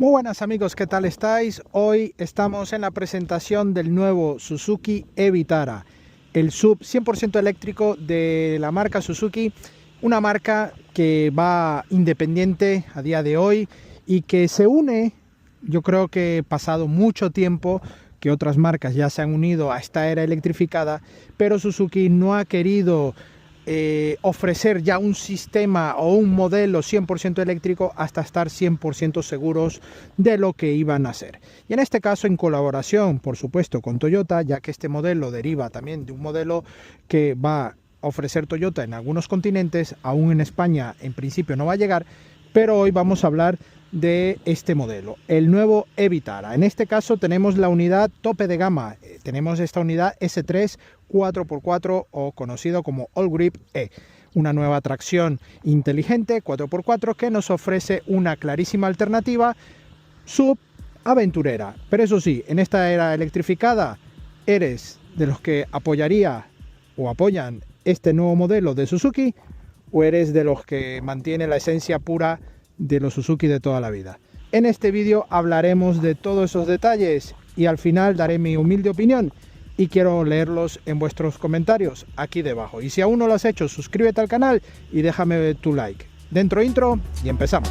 Muy buenas amigos, ¿qué tal estáis? Hoy estamos en la presentación del nuevo Suzuki e-Vitara, el SUV 100% eléctrico de la marca Suzuki, una marca que va independiente a día de hoy y que se une, yo creo que pasado mucho tiempo que otras marcas ya se han unido a esta era electrificada, pero Suzuki no ha querido ofrecer ya un sistema o un modelo 100% eléctrico hasta estar 100% seguros de lo que iban a hacer. Y en este caso en colaboración, por supuesto, con Toyota, ya que este modelo deriva también de un modelo que va a ofrecer Toyota en algunos continentes, aún en España en principio no va a llegar, pero hoy vamos a hablar de este modelo, el nuevo e-Vitara. En este caso tenemos la unidad tope de gama, tenemos esta unidad S3 4x4 o conocido como All Grip E, una nueva tracción inteligente 4x4 que nos ofrece una clarísima alternativa sub aventurera. Pero eso sí, en esta era electrificada, ¿eres de los que apoyaría o apoyan este nuevo modelo de Suzuki o eres de los que mantiene la esencia pura de los Suzuki de toda la vida? En este vídeo hablaremos de todos esos detalles y al final daré mi humilde opinión y quiero leerlos en vuestros comentarios aquí debajo. Y si aún no lo has hecho, suscríbete al canal y déjame tu like. Dentro intro y empezamos.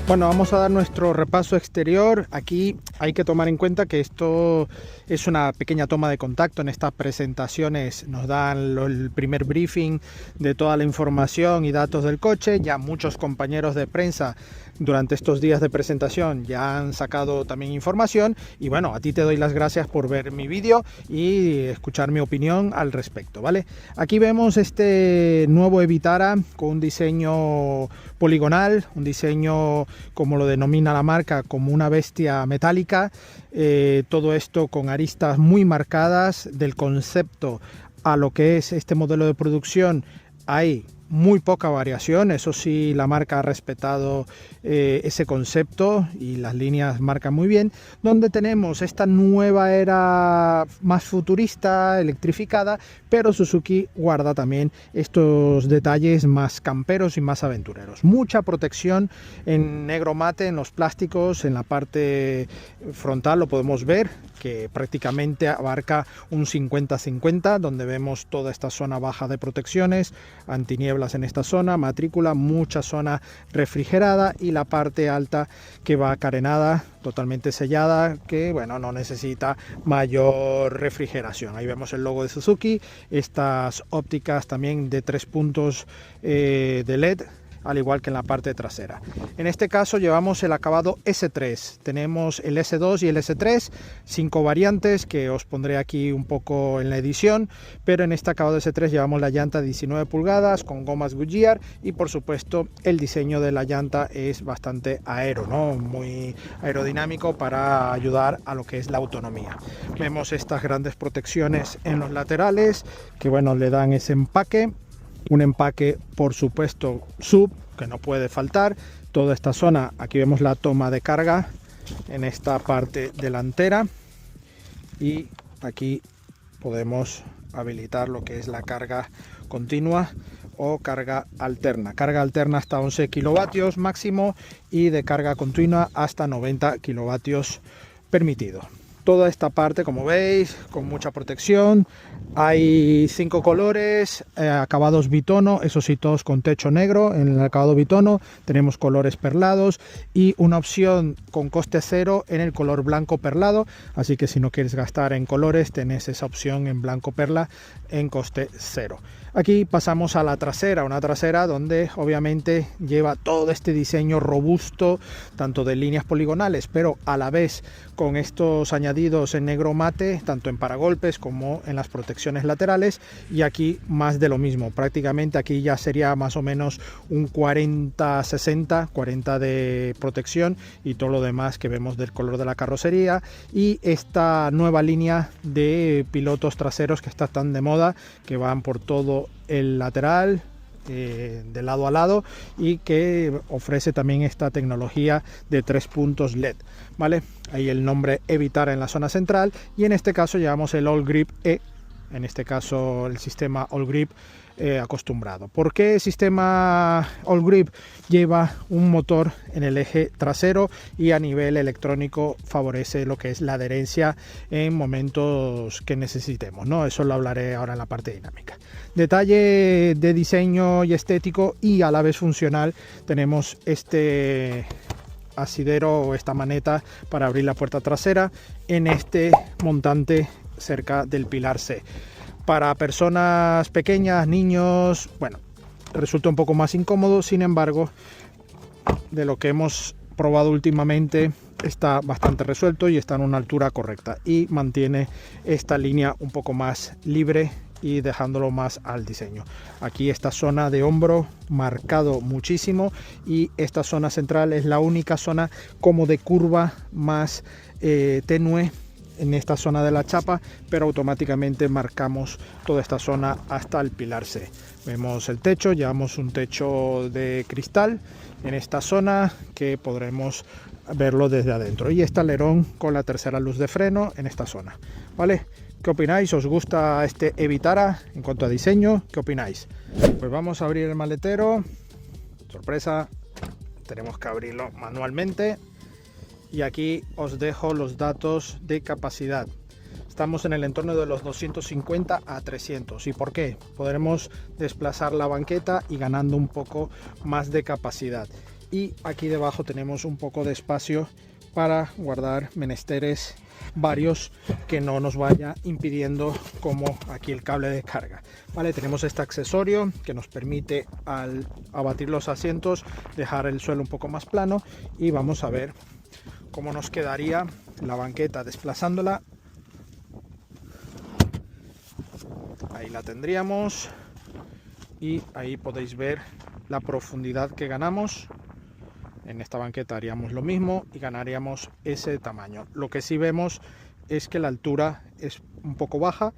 Bueno, vamos a dar nuestro repaso exterior. Aquí hay que tomar en cuenta que esto es una pequeña toma de contacto. En estas presentaciones nos dan el primer briefing de toda la información y datos del coche. Ya muchos compañeros de prensa durante estos días de presentación ya han sacado también información. Y bueno, a ti te doy las gracias por ver mi vídeo y escuchar mi opinión al respecto, ¿vale? Aquí vemos este nuevo e-Vitara con un diseño poligonal, un diseño como lo denomina la marca, como una bestia metálica, todo esto con aristas muy marcadas. Del concepto a lo que es este modelo de producción hay muy poca variación. Eso sí, la marca ha respetado ese concepto y las líneas marcan muy bien. Donde tenemos esta nueva era más futurista, electrificada, pero Suzuki guarda también estos detalles más camperos y más aventureros. Mucha protección en negro mate en los plásticos, en la parte frontal lo podemos ver, que prácticamente abarca un 50-50, donde vemos toda esta zona baja de protecciones, antinieblas en esta zona, matrícula, mucha zona refrigerada y la parte alta que va carenada, totalmente sellada, que bueno, no necesita mayor refrigeración. Ahí vemos el logo de Suzuki, estas ópticas también de 3 puntos de LED, al igual que en la parte trasera. En este caso llevamos el acabado S3, tenemos el S2 y el S3, 5 variantes que os pondré aquí un poco en la edición, pero en este acabado S3 llevamos la llanta 19 pulgadas con gomas Goodyear y por supuesto el diseño de la llanta es bastante aero, ¿no? Muy aerodinámico para ayudar a lo que es la autonomía. Vemos estas grandes protecciones en los laterales que bueno, le dan ese empaque. Un empaque, por supuesto, sub, que no puede faltar. Toda esta zona, aquí vemos la toma de carga en esta parte delantera. Y aquí podemos habilitar lo que es la carga continua o carga alterna. Carga alterna hasta 11 kilovatios máximo y de carga continua hasta 90 kilovatios permitido. Toda esta parte, como veis, con mucha protección. Hay 5 colores, acabados bitono, eso sí, todos con techo negro. En el acabado bitono tenemos colores perlados y una opción con coste cero en el color blanco perlado. Así que si no quieres gastar en colores, tenés esa opción en blanco perla en coste cero. Aquí pasamos a la trasera, una trasera donde obviamente lleva todo este diseño robusto, tanto de líneas poligonales, pero a la vez con estos añadidos añadidos en negro mate, tanto en paragolpes como en las protecciones laterales, y aquí más de lo mismo. Prácticamente aquí ya sería más o menos un 40-60, 40 de protección y todo lo demás que vemos del color de la carrocería. Y esta nueva línea de pilotos traseros que está tan de moda, que van por todo el lateral, de lado a lado, y que ofrece también esta tecnología de 3 puntos LED, ¿vale? Ahí el nombre Evitara en la zona central, y en este caso llevamos el All Grip E, en este caso el sistema All Grip acostumbrado. ¿Por qué el sistema All Grip? Lleva un motor en el eje trasero y a nivel electrónico favorece lo que es la adherencia en momentos que necesitemos, ¿no? Eso lo hablaré ahora en la parte dinámica. Detalle de diseño y estético y a la vez funcional, tenemos este asidero o esta maneta para abrir la puerta trasera en este montante cerca del pilar C. Para personas pequeñas, niños, bueno, resulta un poco más incómodo. Sin embargo, de lo que hemos probado últimamente, está bastante resuelto y está en una altura correcta y mantiene esta línea un poco más libre y dejándolo más al diseño. Aquí esta zona de hombro marcado muchísimo, y esta zona central es la única zona como de curva más tenue en esta zona de la chapa, pero automáticamente marcamos toda esta zona hasta el pilar C. Vemos el techo, llevamos un techo de cristal en esta zona que podremos verlo desde adentro, y este alerón con la tercera luz de freno en esta zona, ¿vale? ¿Qué opináis? ¿Os gusta este Evitara en cuanto a diseño? ¿Qué opináis? Pues vamos a abrir el maletero. Sorpresa, tenemos que abrirlo manualmente. Y aquí os dejo los datos de capacidad. Estamos en el entorno de los 250 a 300. ¿Y por qué? Podremos desplazar la banqueta y ganando un poco más de capacidad. Y aquí debajo tenemos un poco de espacio para guardar menesteres varios que no nos vaya impidiendo, como aquí el cable de carga, ¿vale? Tenemos este accesorio que nos permite, al abatir los asientos, dejar el suelo un poco más plano, y vamos a ver cómo nos quedaría la banqueta desplazándola. Ahí la tendríamos, y ahí podéis ver la profundidad que ganamos. En esta banqueta haríamos lo mismo y ganaríamos ese tamaño. Lo que sí vemos es que la altura es un poco baja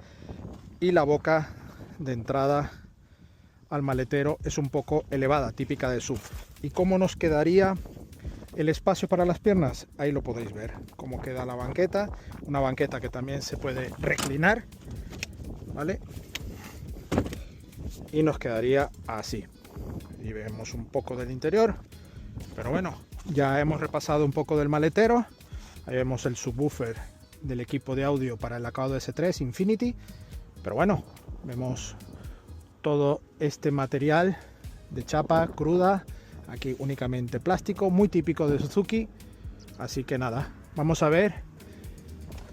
y la boca de entrada al maletero es un poco elevada, típica de SUV. ¿Y cómo nos quedaría el espacio para las piernas? Ahí lo podéis ver, cómo queda la banqueta. Una banqueta que también se puede reclinar, ¿vale? Y nos quedaría así. Y vemos un poco del interior. Pero bueno, ya hemos repasado un poco del maletero. Ahí vemos el subwoofer del equipo de audio para el Acado S3 Infinity. Pero bueno, vemos todo este material de chapa cruda. Aquí únicamente plástico, muy típico de Suzuki. Así que nada, vamos a ver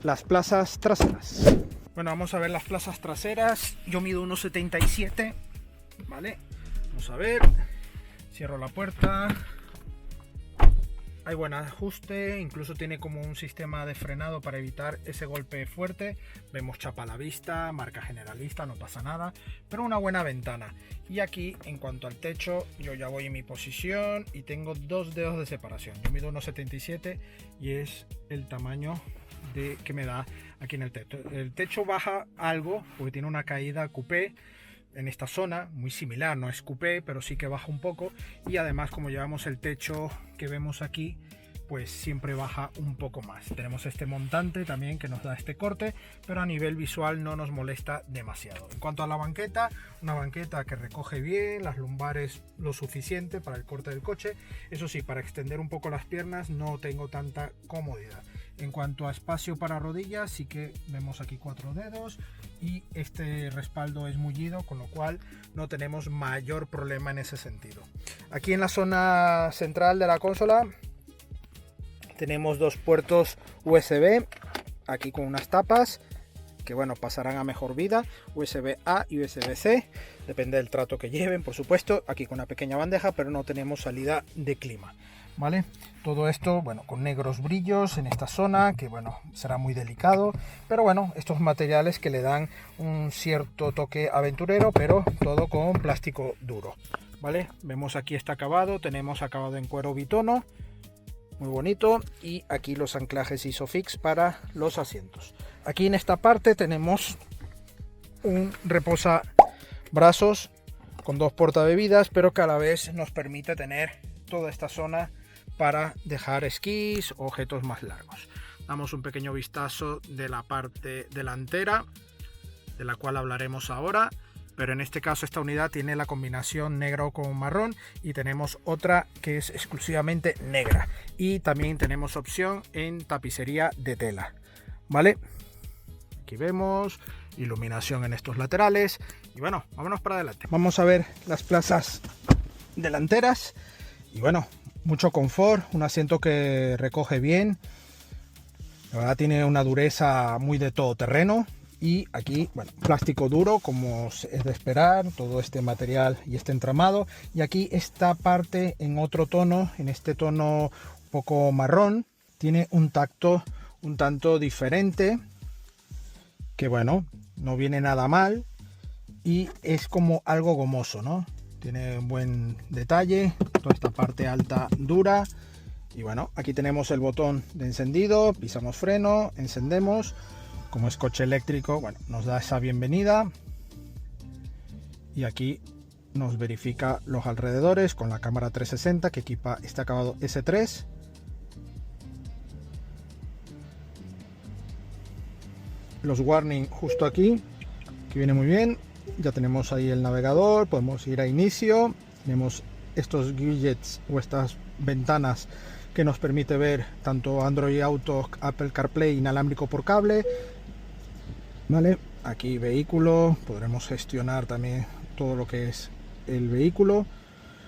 las plazas traseras. Bueno, vamos a ver las plazas traseras. Yo mido 1,77, ¿vale? Vamos a ver. Cierro la puerta. Hay buen ajuste, incluso tiene como un sistema de frenado para evitar ese golpe fuerte. Vemos chapa a la vista, marca generalista, no pasa nada, pero una buena ventana. Y aquí, en cuanto al techo, yo ya voy en mi posición y tengo 2 dedos de separación. Yo mido 1,77 y es el tamaño que me da aquí en el techo. El techo baja algo porque tiene una caída coupé en esta zona, muy similar, no es coupé, pero sí que baja un poco. Y además, como llevamos el techo que vemos aquí, pues siempre baja un poco más. Tenemos este montante también que nos da este corte, pero a nivel visual no nos molesta demasiado. En cuanto a la banqueta, una banqueta que recoge bien las lumbares lo suficiente para el corte del coche. Eso sí, para extender un poco las piernas no tengo tanta comodidad. En cuanto a espacio para rodillas, sí que vemos aquí 4 dedos y este respaldo es mullido, con lo cual no tenemos mayor problema en ese sentido. Aquí en la zona central de la consola tenemos 2 puertos USB, aquí con unas tapas que bueno, pasarán a mejor vida, USB A y USB C, depende del trato que lleven, por supuesto. Aquí con una pequeña bandeja, pero no tenemos salida de clima. ¿vale? Todo esto, bueno, con negros brillos en esta zona, que bueno, será muy delicado, pero bueno, estos materiales que le dan un cierto toque aventurero, pero todo con plástico duro, ¿vale? Vemos aquí este acabado, tenemos acabado en cuero bitono, muy bonito, y aquí los anclajes Isofix para los asientos. Aquí en esta parte tenemos un reposabrazos con dos portabebidas, pero que a la vez nos permite tener toda esta zona para dejar esquís o objetos más largos. Damos un pequeño vistazo de la parte delantera, de la cual hablaremos ahora, pero en este caso esta unidad tiene la combinación negro con marrón y tenemos otra que es exclusivamente negra, y también tenemos opción en tapicería de tela, ¿vale? Aquí vemos iluminación en estos laterales y bueno, vámonos para adelante. Vamos a ver las plazas delanteras y bueno, mucho confort, un asiento que recoge bien, la verdad tiene una dureza muy de todoterreno, y aquí, bueno, plástico duro como es de esperar, todo este material y este entramado, y aquí esta parte en otro tono, en este tono un poco marrón, tiene un tacto un tanto diferente, que bueno, no viene nada mal y es como algo gomoso, ¿no? Tiene un buen detalle, toda esta parte alta dura. Y bueno, aquí tenemos el botón de encendido, pisamos freno, encendemos. Como es coche eléctrico, bueno, nos da esa bienvenida. Y aquí nos verifica los alrededores con la cámara 360 que equipa este acabado S3. Los warning justo aquí, que viene muy bien. Ya tenemos ahí el navegador, podemos ir a inicio, tenemos estos widgets o estas ventanas que nos permite ver tanto Android Auto, Apple CarPlay inalámbrico por cable, ¿vale? Aquí vehículo, podremos gestionar también todo lo que es el vehículo.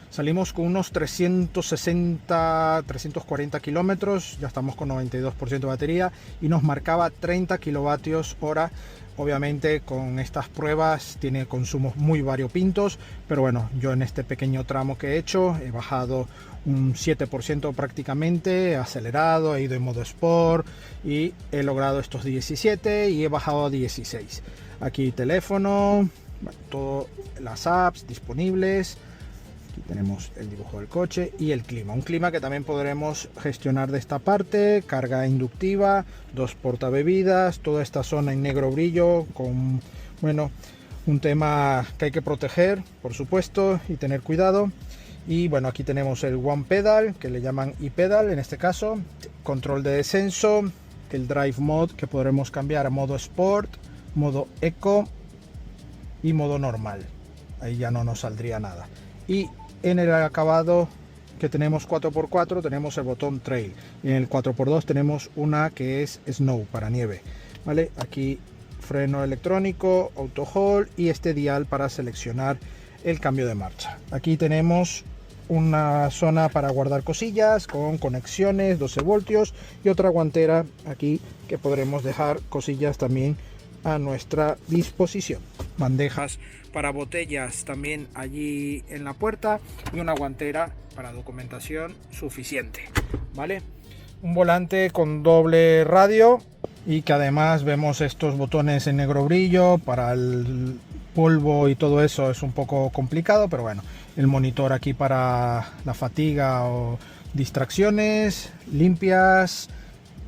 Salimos con unos 360, 340 kilómetros, ya estamos con 92% de batería y nos marcaba 30 kilovatios hora. Obviamente con estas pruebas tiene consumos muy variopintos, pero bueno, yo en este pequeño tramo que he hecho he bajado un 7% prácticamente, acelerado, he ido en modo Sport y he logrado estos 17 y he bajado a 16. Aquí teléfono, bueno, todas las apps disponibles. Aquí tenemos el dibujo del coche y el clima, un clima que también podremos gestionar de esta parte, carga inductiva, dos portabebidas, toda esta zona en negro brillo con, bueno, un tema que hay que proteger, por supuesto, y tener cuidado. Y bueno, aquí tenemos el One Pedal, que le llaman e-pedal en este caso, control de descenso, el Drive Mode que podremos cambiar a modo Sport, modo Eco y modo normal, ahí ya no nos saldría nada. Y en el acabado que tenemos 4x4 tenemos el botón Trail, y en el 4x2 tenemos una que es Snow para nieve, ¿vale? Aquí freno electrónico, auto hold y este dial para seleccionar el cambio de marcha. Aquí tenemos una zona para guardar cosillas con conexiones 12 voltios y otra guantera aquí que podremos dejar cosillas también a nuestra disposición. Bandejas para botellas también allí en la puerta y una guantera para documentación suficiente, ¿vale? Un volante con doble radio y que además vemos estos botones en negro brillo para el polvo y todo eso es un poco complicado, pero bueno, el monitor aquí para la fatiga o distracciones, limpias,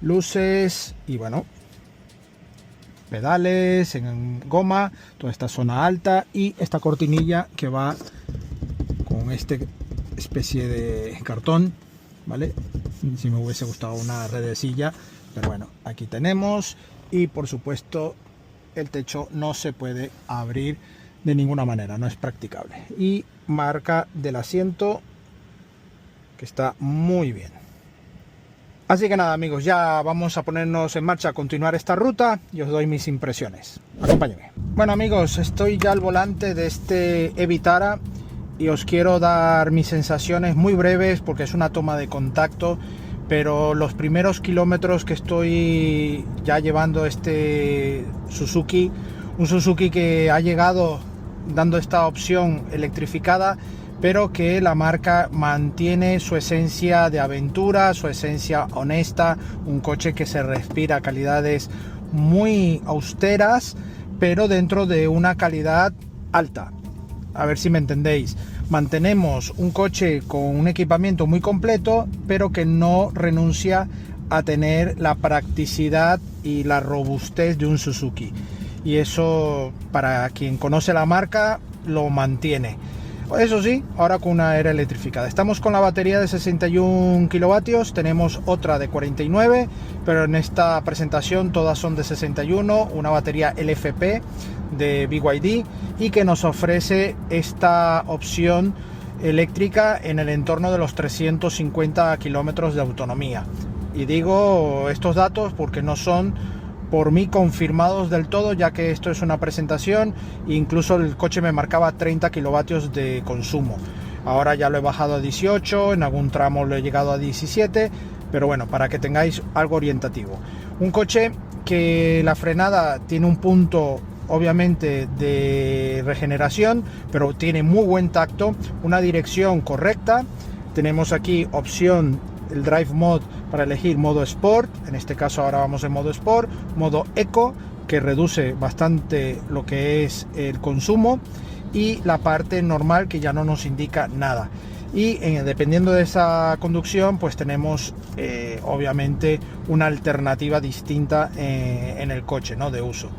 luces y bueno, pedales en goma, toda esta zona alta y esta cortinilla que va con este especie de cartón, ¿vale? Si me hubiese gustado una redecilla, pero bueno, aquí tenemos. Y por supuesto el techo no se puede abrir de ninguna manera, no es practicable. Y marca del asiento que está muy bien. Así que nada amigos, ya vamos a ponernos en marcha a continuar esta ruta y os doy mis impresiones. Acompáñenme. Bueno amigos, estoy ya al volante de este e-Vitara y os quiero dar mis sensaciones muy breves porque es una toma de contacto, pero los primeros kilómetros que estoy ya llevando este Suzuki, un Suzuki que ha llegado dando esta opción electrificada, pero que la marca mantiene su esencia de aventura, su esencia honesta, un coche que se respira calidades muy austeras, pero dentro de una calidad alta. A ver si me entendéis. Mantenemos un coche con un equipamiento muy completo, pero que no renuncia a tener la practicidad y la robustez de un Suzuki. Y eso, para quien conoce la marca, lo mantiene. Eso sí, ahora con una era electrificada. Estamos con la batería de 61 kilovatios, tenemos otra de 49, pero en esta presentación todas son de 61, una batería LFP de BYD y que nos ofrece esta opción eléctrica en el entorno de los 350 kilómetros de autonomía. Y digo estos datos porque no son por mí confirmados del todo, ya que esto es una presentación, incluso el coche me marcaba 30 kilovatios de consumo. Ahora ya lo he bajado a 18, en algún tramo lo he llegado a 17, pero bueno, para que tengáis algo orientativo. Un coche que la frenada tiene un punto obviamente de regeneración, pero tiene muy buen tacto, una dirección correcta. Tenemos aquí opción el Drive Mode para elegir modo Sport, en este caso ahora vamos en modo Sport, modo Eco, que reduce bastante lo que es el consumo, y la parte normal, que ya no nos indica nada. Y dependiendo de esa conducción, pues tenemos obviamente una alternativa distinta en el coche, ¿no?, de uso.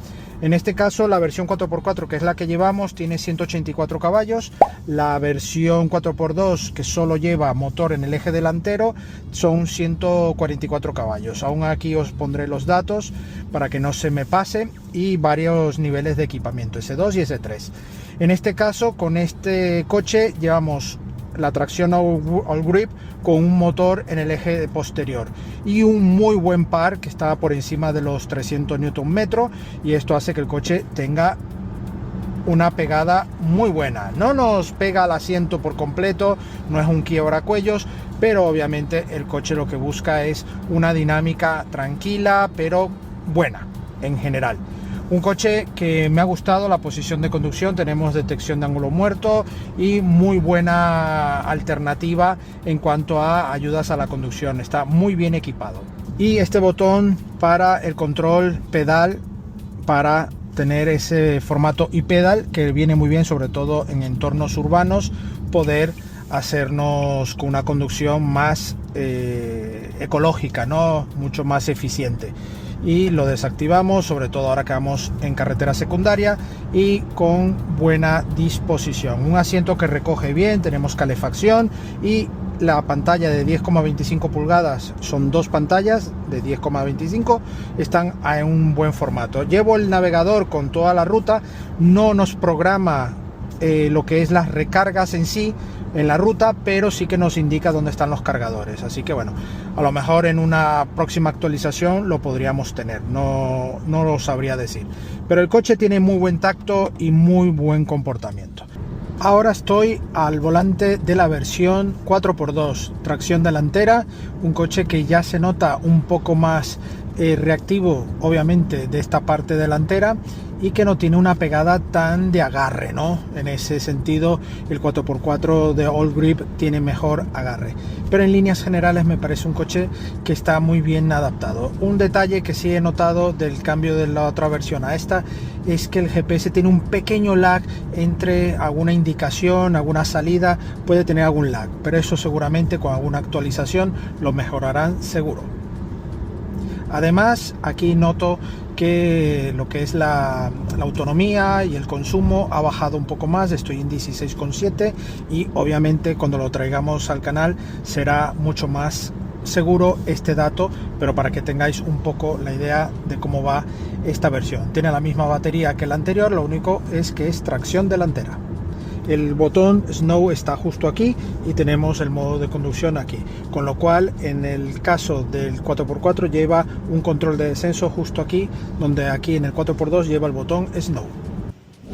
En este caso la versión 4x4, que es la que llevamos, tiene 184 caballos. La versión 4x2, que solo lleva motor en el eje delantero, son 144 caballos. Aún aquí os pondré los datos para que no se me pase, y varios niveles de equipamiento, S2 y S3. En este caso, con este coche llevamos la tracción all grip con un motor en el eje posterior y un muy buen par que está por encima de los 300 Nm, y esto hace que el coche tenga una pegada muy buena. No nos pega al asiento por completo, no es un quiebracuellos, pero obviamente el coche lo que busca es una dinámica tranquila pero buena en general. Un coche que me ha gustado la posición de conducción, tenemos detección de ángulo muerto y muy buena alternativa en cuanto a ayudas a la conducción, está muy bien equipado. Y este botón para el control pedal, para tener ese formato iPedal que viene muy bien, sobre todo en entornos urbanos, poder hacernos con una conducción más ecológica, ¿no?, mucho más eficiente. Y lo desactivamos, sobre todo ahora que vamos en carretera secundaria, y con buena disposición. Un asiento que recoge bien, tenemos calefacción, y la pantalla de 10,25 pulgadas, son dos pantallas de 10,25, están en un buen formato. Llevo el navegador con toda la ruta, no nos programa lo que es las recargas en sí en la ruta, pero sí que nos indica dónde están los cargadores. Así que bueno, a lo mejor en una próxima actualización lo podríamos tener, no lo sabría decir, pero el coche tiene muy buen tacto y muy buen comportamiento. Ahora estoy al volante de la versión 4x2, tracción delantera, un coche que ya se nota un poco más reactivo, obviamente, de esta parte delantera, y que no tiene una pegada tan de agarre, ¿no? En ese sentido, el 4x4 de All Grip tiene mejor agarre, pero en líneas generales me parece un coche que está muy bien adaptado. Un detalle que sí he notado del cambio de la otra versión a esta es que el GPS tiene un pequeño lag entre alguna indicación, alguna salida, puede tener algún lag, pero eso seguramente con alguna actualización lo mejorarán seguro. Además, aquí noto que lo que es la autonomía y el consumo ha bajado un poco más, estoy en 16,7, y obviamente cuando lo traigamos al canal será mucho más seguro este dato, pero para que tengáis un poco la idea de cómo va esta versión. Tiene la misma batería que la anterior, lo único es que es tracción delantera. El botón Snow está justo aquí y tenemos el modo de conducción aquí, con lo cual en el caso del 4x4 lleva un control de descenso justo aquí, donde aquí en el 4x2 lleva el botón Snow.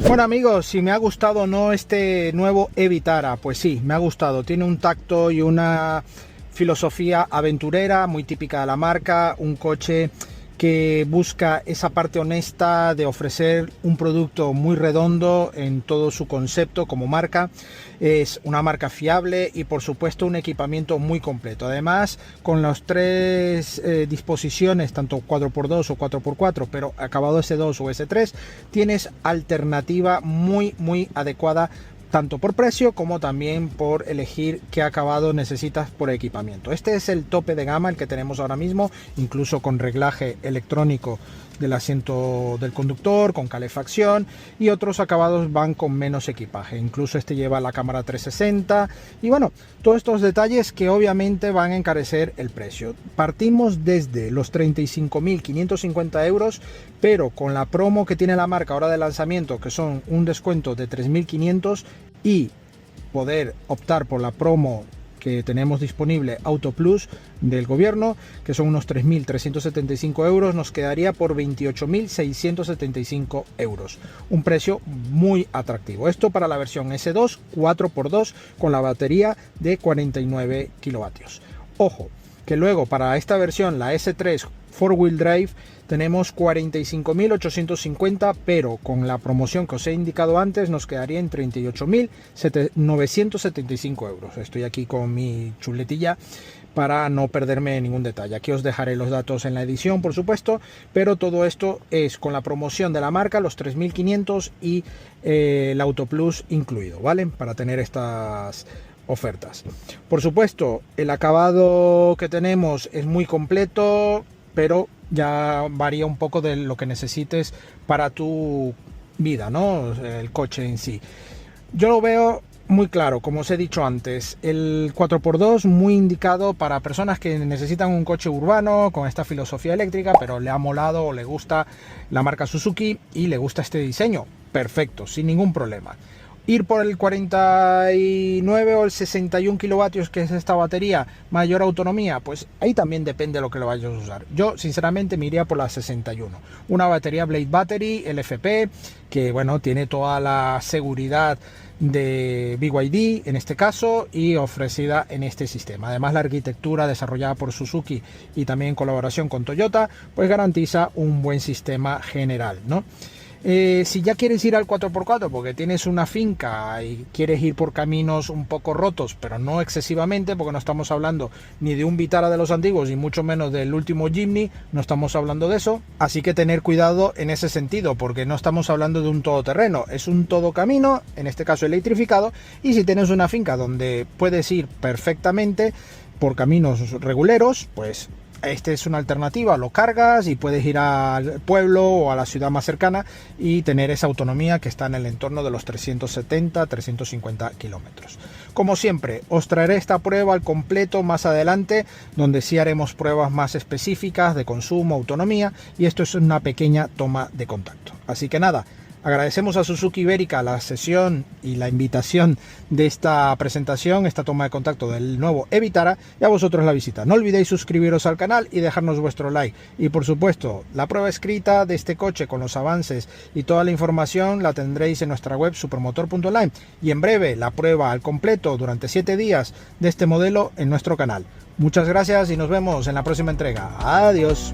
Bueno amigos, si me ha gustado o no este nuevo Evitara, pues sí, me ha gustado. Tiene un tacto y una filosofía aventurera muy típica de la marca, un coche que busca esa parte honesta de ofrecer un producto muy redondo en todo su concepto como marca. Es una marca fiable y por supuesto un equipamiento muy completo. Además, con las tres disposiciones, tanto 4x2 o 4x4, pero acabado S2 o S3, tienes alternativa muy adecuada, tanto por precio como también por elegir qué acabado necesitas por equipamiento. Este es el tope de gama, el que tenemos ahora mismo, incluso con reglaje electrónico del asiento del conductor, con calefacción, y otros acabados van con menos equipaje. Incluso este lleva la cámara 360 y bueno, todos estos detalles que obviamente van a encarecer el precio. Partimos desde los 35.550 euros, pero con la promo que tiene la marca ahora de lanzamiento, que son un descuento de 3.500, y poder optar por la promo que tenemos disponible Auto Plus del gobierno, que son unos 3.375 euros, nos quedaría por 28.675 euros. Un precio muy atractivo. Esto para la versión S2 4x2 con la batería de 49 kilovatios. Ojo, que luego para esta versión, la S3 4-wheel drive, tenemos 45.850, pero con la promoción que os he indicado antes nos quedaría en 38.975 euros. Estoy aquí con mi chuletilla para no perderme ningún detalle. Aquí os dejaré los datos en la edición, por supuesto, pero todo esto es con la promoción de la marca, los 3.500 y el Auto Plus incluido, ¿vale? Para tener estas ofertas. Por supuesto, el acabado que tenemos es muy completo, pero ya varía un poco de lo que necesites para tu vida, ¿no? El coche en sí. Yo lo veo muy claro, como os he dicho antes, el 4x2 muy indicado para personas que necesitan un coche urbano con esta filosofía eléctrica, pero le ha molado o le gusta la marca Suzuki y le gusta este diseño. Perfecto, sin ningún problema. Ir por el 49 o el 61 kilovatios, que es esta batería, mayor autonomía, pues ahí también depende de lo que lo vayas a usar. Yo sinceramente me iría por la 61, una batería Blade Battery LFP, que bueno, tiene toda la seguridad de BYD en este caso y ofrecida en este sistema. Además, la arquitectura desarrollada por Suzuki y también en colaboración con Toyota, pues garantiza un buen sistema general, ¿no? Si ya quieres ir al 4x4 porque tienes una finca y quieres ir por caminos un poco rotos, pero no excesivamente, porque no estamos hablando ni de un Vitara de los antiguos, ni mucho menos del último Jimny, no estamos hablando de eso, así que tener cuidado en ese sentido, porque no estamos hablando de un todoterreno, es un todo camino, en este caso electrificado, y si tienes una finca donde puedes ir perfectamente por caminos reguleros, pues este es una alternativa, lo cargas y puedes ir al pueblo o a la ciudad más cercana y tener esa autonomía que está en el entorno de los 370-350 kilómetros. Como siempre, os traeré esta prueba al completo más adelante, donde sí haremos pruebas más específicas de consumo, autonomía, y esto es una pequeña toma de contacto. Así que nada, agradecemos a Suzuki Ibérica la sesión y la invitación de esta presentación, esta toma de contacto del nuevo e-Vitara, y a vosotros la visita. No olvidéis suscribiros al canal y dejarnos vuestro like. Y por supuesto, la prueba escrita de este coche con los avances y toda la información la tendréis en nuestra web supermotor.online, y en breve la prueba al completo durante 7 días de este modelo en nuestro canal. Muchas gracias y nos vemos en la próxima entrega. Adiós.